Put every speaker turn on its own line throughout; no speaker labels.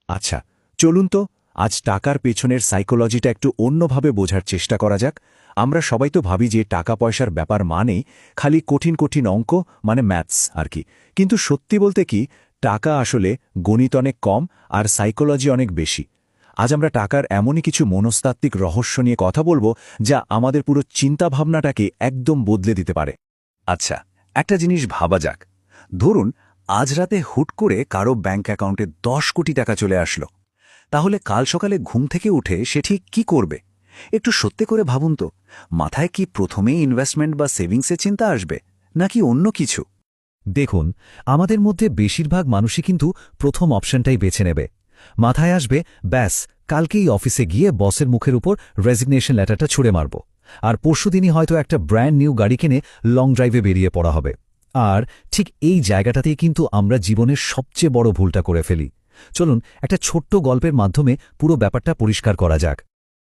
আচ্ছা, চলুন তো আজ টাকার পেছনের সাইকোলজিটা একটু অন্যভাবে বোঝার চেষ্টা করা যাক। আমরা সবাই তো ভাবি যে টাকা পয়সার ব্যাপার মানেই খালি কঠিন কঠিন অঙ্ক, মানে ম্যাথস আর কি। কিন্তু সত্যি বলতে কি, টাকা আসলে গণিত অনেক কম আর সাইকোলজি অনেক বেশি। আজ আমরা টাকার এমনই কিছু মনস্তাত্ত্বিক রহস্য নিয়ে কথা বলবো যা আমাদের পুরো চিন্তাভাবনাটাকে একদম বদলে দিতে পারে।
আচ্ছা, একটা জিনিস ভাবা যাক। ধরুন আজ রাতে হুট করে কারো ব্যাংক অ্যাকাউন্টে 10 কোটি টাকা চলে আসলো। তাহলে কাল সকালে ঘুম থেকে উঠে সে ঠিক কী করবে? একটু সত্যি করে ভাবুন তো। মাথায় কি প্রথমেই ইনভেস্টমেন্ট বা সেভিংসের চিন্তা আসবে, নাকি অন্য কিছু?
দেখুন, আমাদের মধ্যে বেশিরভাগ মানুষই কিন্তু প্রথম অপশনটাই বেছে নেবে। মাথায় আসবে, ব্যাস কালকেই অফিসে গিয়ে বসের মুখের উপর রেজিগনেশন লেটারটা ছুঁড়ে মারব, আর পরশুদিনই হয়তো একটা ব্র্যান্ড নিউ গাড়ি কিনে লং ড্রাইভে বেরিয়ে পড়া হবে। আর ঠিক এই জায়গাটাতেই কিন্তু আমরা জীবনের সবচেয়ে বড় ভুলটা করে ফেলি। চলুন একটা ছোট্ট গল্পের মাধ্যমে পুরো ব্যাপারটা পরিষ্কার করা যাক।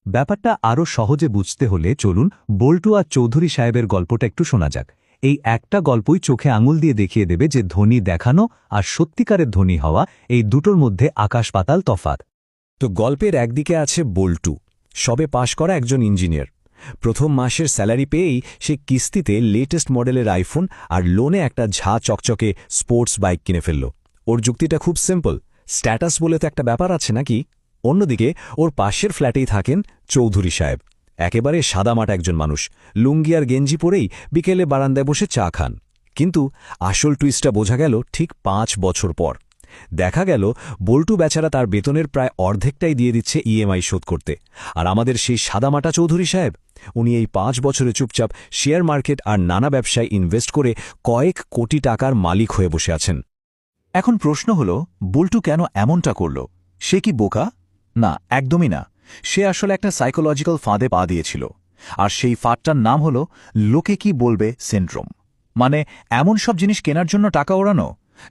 ব্যাপারটা আরও সহজে বুঝতে হলে চলুন বল্টু আর চৌধুরী সাহেবের গল্পটা একটু শোনা যাক। এই একটা গল্পই চোখে আঙুল দিয়ে দেখিয়ে দেবে যে ধনী দেখানো আর সত্যিকারের ধনী হওয়া, এই দুটোর মধ্যে আকাশ পাতাল তফাৎ।
তো গল্পের একদিকে আছে বল্টু, সবে পাশ করা একজন ইঞ্জিনিয়ার। প্রথম মাসের স্যালারি পেয়েই সে কিস্তিতে লেটেস্ট মডেলের আইফোন আর লোনে একটা ঝা চকচকে স্পোর্টস বাইক কিনে ফেলল। ওর যুক্তিটা খুব সিম্পল, স্ট্যাটাস বলে তো একটা ব্যাপার আছে নাকি। অন্যদিকে ওর পাশের ফ্ল্যাটেই থাকেন চৌধুরী সাহেব, একেবারে সাদামাটা একজন মানুষ, লুঙ্গি আর গেঞ্জি পরেই বিকেলে বারান্দায় বসে চা খান। কিন্তু আসল টুইস্টটা বোঝা গেল ঠিক 5 বছর পর। দেখা গেল বল্টু বেচারা তার বেতনের প্রায় অর্ধেকটাই দিয়ে দিচ্ছে ইএমআই শোধ করতে, আর আমাদের সেই সাদামাটা চৌধুরী সাহেব, উনি এই 5 বছরে চুপচাপ শেয়ার মার্কেট আর নানা ব্যবসায় ইনভেস্ট করে কয়েক কোটি টাকার মালিক হয়ে বসে আছেন।
এখন প্রশ্ন হল, বল্টু কেন এমনটা করল? সে কি বোকা? না, একদমই না। সে আসলে একটা সাইকোলজিক্যাল ফাঁদে পা দিয়েছিল। আর সেই ফাঁদটার নাম হল লোকে কি বলবে সিনড্রোম। মানে এমন সব জিনিস কেনার জন্য টাকা ওড়ানো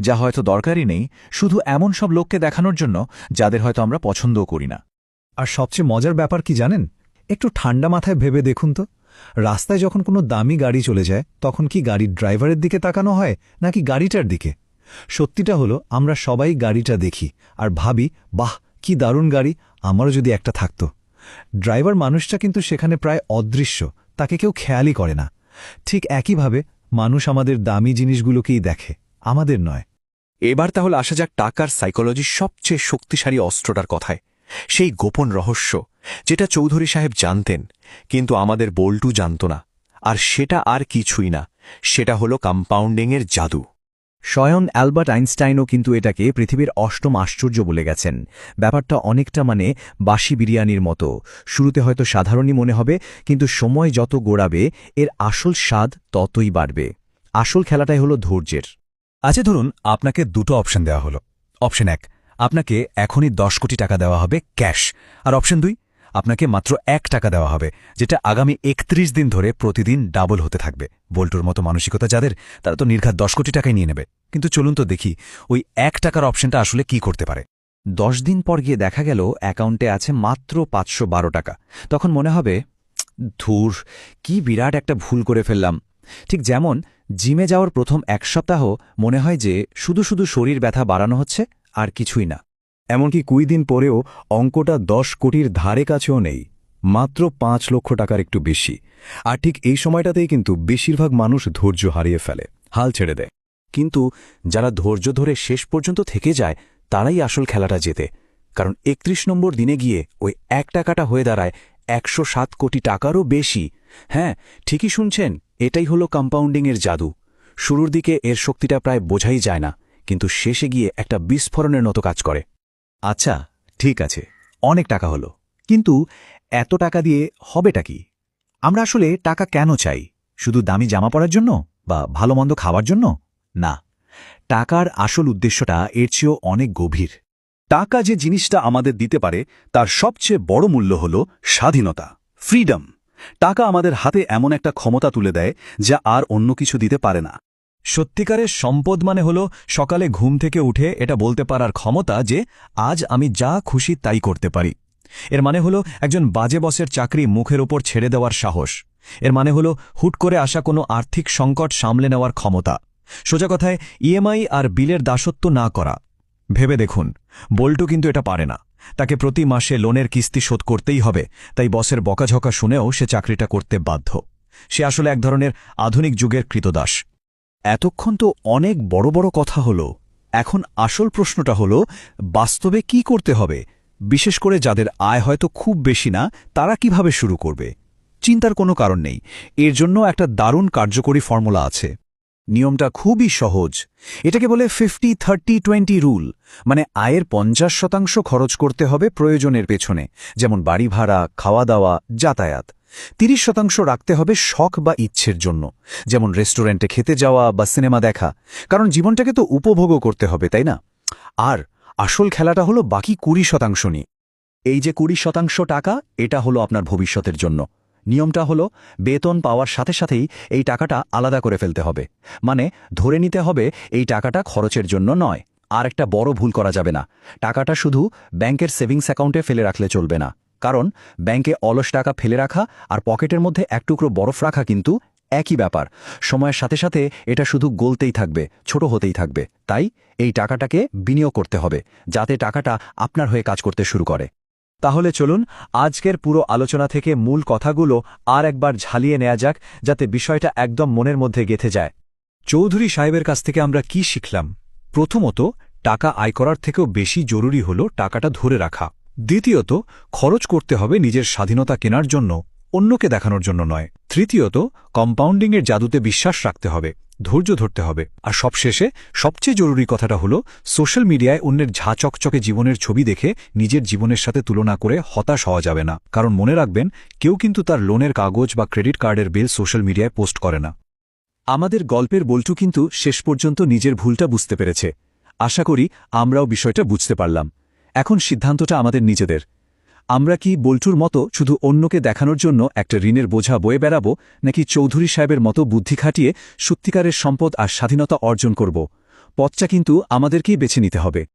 যা হয়তো দরকারই নেই, শুধু এমন সব লোককে দেখানোর জন্য যাদের হয়তো আমরা পছন্দও করি না।
আর সবচেয়ে মজার ব্যাপার কি জানেন? একটু ঠান্ডা মাথায় ভেবে দেখুন তো, রাস্তায় যখন কোনো দামি গাড়ি চলে যায় তখন কি গাড়ির ড্রাইভারের দিকে তাকানো হয় নাকি গাড়িটার দিকে? সত্যিটা হলো আমরা সবাই গাড়িটা দেখি আর ভাবি, বাহ কি দারুণ গাড়ি, আমারও যদি একটা থাকতো। ড্রাইভার মানুষটা কিন্তু সেখানে প্রায় অদৃশ্য, তাকে কেউ খেয়ালই করে না। ঠিক একইভাবে মানুষ আমাদের দামি জিনিসগুলোকেই দেখে, আমাদের নয়।
এবার তাহলে আসা যাক টাকার সাইকোলজির সবচেয়ে শক্তিশালী অস্ত্রটার কথায়, সেই গোপন রহস্য যেটা চৌধুরী সাহেব জানতেন কিন্তু আমাদের বল্টু জানত না। আর সেটা আর কিছুই না, সেটা হলো কম্পাউন্ডিংয়ের জাদু।
স্বয়ং অ্যালবার্ট আইনস্টাইনও কিন্তু এটাকে পৃথিবীর অষ্টম আশ্চর্য বলে গেছেন। ব্যাপারটা অনেকটা মানে বাসি বিরিয়ানির মতো, শুরুতে হয়তো সাধারণই মনে হবে, কিন্তু সময় যত গড়াবে এর আসল স্বাদ ততই বাড়বে। আসল খেলাটাই হলো ধৈর্যের।
আচ্ছা, ধরুন আপনাকে দুটো অপশন দেওয়া হলো। অপশন 1, আপনাকে এখনই 10 কোটি টাকা দেওয়া হবে ক্যাশ, আর অপশন 2, আপনাকে মাত্র 1 টাকা দেওয়া হবে, যেটা আগামী 31 দিন ধরে প্রতিদিন ডাবল হতে থাকবে। বল্টুর মতো মানসিকতা যাদের, তারা তো নির্ঘাত 10 কোটি টাকাই নিয়ে নেবে। কিন্তু চলুন তো দেখি ওই 1 টাকার অপশনটা আসলে কি করতে পারে।
10 দিন পর গিয়ে দেখা গেল অ্যাকাউন্টে আছে মাত্র 512 টাকা। তখন মনে হবে, ধুর, কি বিরাট একটা ভুল করে ফেললাম। ঠিক যেমন জিমে যাওয়ার প্রথম 1 সপ্তাহ মনে হয় যে শুধু শুধু শরীর ব্যথা বাড়ানো হচ্ছে, আর কিছুই না।
এমনকি 20 দিন পরেও অঙ্কটা 10 কোটির ধারে কাছেও নেই, মাত্র 5 লক্ষ টাকার একটু বেশি। আর ঠিক এই সময়টাতেই কিন্তু বেশিরভাগ মানুষ ধৈর্য হারিয়ে ফেলে, হাল ছেড়ে দেয়।
কিন্তু যারা ধৈর্য ধরে শেষ পর্যন্ত থেকে যায় তারাই আসল খেলাটা জেতে। কারণ 31 নম্বর দিনে গিয়ে ওই 1 টাকাটা হয়ে দাঁড়ায় 107 কোটি টাকারও বেশি। হ্যাঁ, ঠিকই শুনছেন, এটাই হলো কম্পাউন্ডিংয়ের জাদু। শুরুর দিকে এর শক্তিটা প্রায় বোঝাই যায় না, কিন্তু শেষে গিয়ে একটা বিস্ফোরণের মতো কাজ করে।
আচ্ছা, ঠিক আছে, অনেক টাকা হলো, কিন্তু এত টাকা দিয়ে হবেটা কি? আমরা আসলে টাকা কেন চাই? শুধু দামি জামা পরার জন্য বা ভালো মন্দ খাওয়ার জন্য? না, টাকার আসল উদ্দেশ্যটা এর চেয়েও অনেক গভীর। টাকা যে জিনিসটা আমাদের দিতে পারে তার সবচেয়ে বড় মূল্য হল স্বাধীনতা, ফ্রিডম। টাকা আমাদের হাতে এমন একটা ক্ষমতা তুলে দেয় যা আর অন্য কিছু দিতে পারে না।
সত্যিকারের সম্পদ মানে হলো সকালে ঘুম থেকে উঠে এটা বলতে পারার ক্ষমতা যে আজ আমি যা খুশি তাই করতে পারি। এর মানে হলো একজন বাজে বসের চাকরি মুখের ওপর ছেড়ে দেওয়ার সাহস। এর মানে হলো হুট করে আসা কোনো আর্থিক সংকট সামলে নেওয়ার ক্ষমতা। সোজা কথায় ইএমআই আর বিলের দাসত্ব না করা।
ভেবে দেখুন, বল্টু কিন্তু এটা পারে না। তাকে প্রতি মাসে লোনের কিস্তি শোধ করতেই হবে, তাই বসের বকাঝকা শুনেও সে চাকরিটা করতে বাধ্য। সে আসলে এক ধরনের আধুনিক যুগের কৃতদাস।
এতক্ষণ তো অনেক বড় বড় কথা হলো। এখন আসল প্রশ্নটা হলো, বাস্তবে কি করতে হবে? বিশেষ করে যাদের আয় হয়তো খুব বেশি না, তারা কিভাবে শুরু করবে? চিন্তার কোনো কারণ নেই, এর জন্য একটা দারুণ কার্যকরী ফর্মুলা আছে। নিয়মটা খুবই সহজ। এটাকে বলে 50-30-20 রুল। মানে আয়ের 50% খরচ করতে হবে প্রয়োজনের পেছনে, যেমন বাড়ি ভাড়া, খাওয়া দাওয়া, যাতায়াত। 30% রাখতে হবে শখ বা ইচ্ছের জন্য, যেমন রেস্টুরেন্টে খেতে যাওয়া বা সিনেমা দেখা, কারণ জীবনটাকে তো উপভোগও করতে হবে, তাই না? আর আসল খেলাটা হলো বাকি 20% নিয়ে। এই যে 20% টাকা, এটা হলো আপনার ভবিষ্যতের জন্য। নিয়মটা হলো, বেতন পাওয়ার সাথে সাথেই এই টাকাটা আলাদা করে ফেলতে হবে। মানে ধরে নিতে হবে এই টাকাটা খরচের জন্য নয়। আর একটা বড় ভুল করা যাবে না, টাকাটা শুধু ব্যাংকের সেভিংস অ্যাকাউন্টে ফেলে রাখলে চলবে না। কারণ ব্যাংকে অলস টাকা ফেলে রাখা আর পকেটের মধ্যে এক টুকরো বরফ রাখা কিন্তু একই ব্যাপার। সময়ের সাথে সাথে এটা শুধু গলতেই থাকবে, ছোট হতেই থাকবে। তাই এই টাকাটাকে বিনিয়োগ করতে হবে, যাতে টাকাটা আপনার হয়ে কাজ করতে শুরু করে।
তাহলে চলুন আজকের পুরো আলোচনা থেকে মূল কথাগুলো আর একবার ঝালিয়ে নেওয়া যাক, যাতে বিষয়টা একদম মনের মধ্যে গেঁথে যায়। চৌধুরী সাহেবের কাছ থেকে আমরা কি শিখলাম? প্রথমত, টাকা আয় করার থেকেও বেশি জরুরি হল টাকাটা ধরে রাখা। দ্বিতীয়ত, খরচ করতে হবে নিজের স্বাধীনতা কেনার জন্য, অন্যকে দেখানোর জন্য নয়। তৃতীয়ত, কম্পাউন্ডিংয়ের জাদুতে বিশ্বাস রাখতে হবে, ধৈর্য ধরতে হবে। আর সবশেষে সবচেয়ে জরুরি কথাটা হলো, সোশ্যাল মিডিয়ায় অন্যের ঝাঁচকচকে জীবনের ছবি দেখে নিজের জীবনের সাথে তুলনা করে হতাশ হওয়া যাবে না। কারণ মনে রাখবেন, কেউ কিন্তু তার লোনের কাগজ বা ক্রেডিট কার্ডের বিল সোশ্যাল মিডিয়ায় পোস্ট করে না। আমাদের গল্পের বল্টু কিন্তু শেষ পর্যন্ত নিজের ভুলটা বুঝতে পেরেছে। আশা করি আমরাও বিষয়টা বুঝতে পারলাম। এখন সিদ্ধান্তটা আমাদের নিজেদের। আমরা কি বল্টুর মতো শুধু অন্যকে দেখানোর জন্য একটা ঋণের বোঝা বয়ে বেড়াবো, নাকি চৌধুরী সাহেবের মতো বুদ্ধি খাটিয়ে সত্যিকারের সম্পদ আর স্বাধীনতা অর্জন করব? পথটা কিন্তু আমাদেরকেই বেছে নিতে হবে।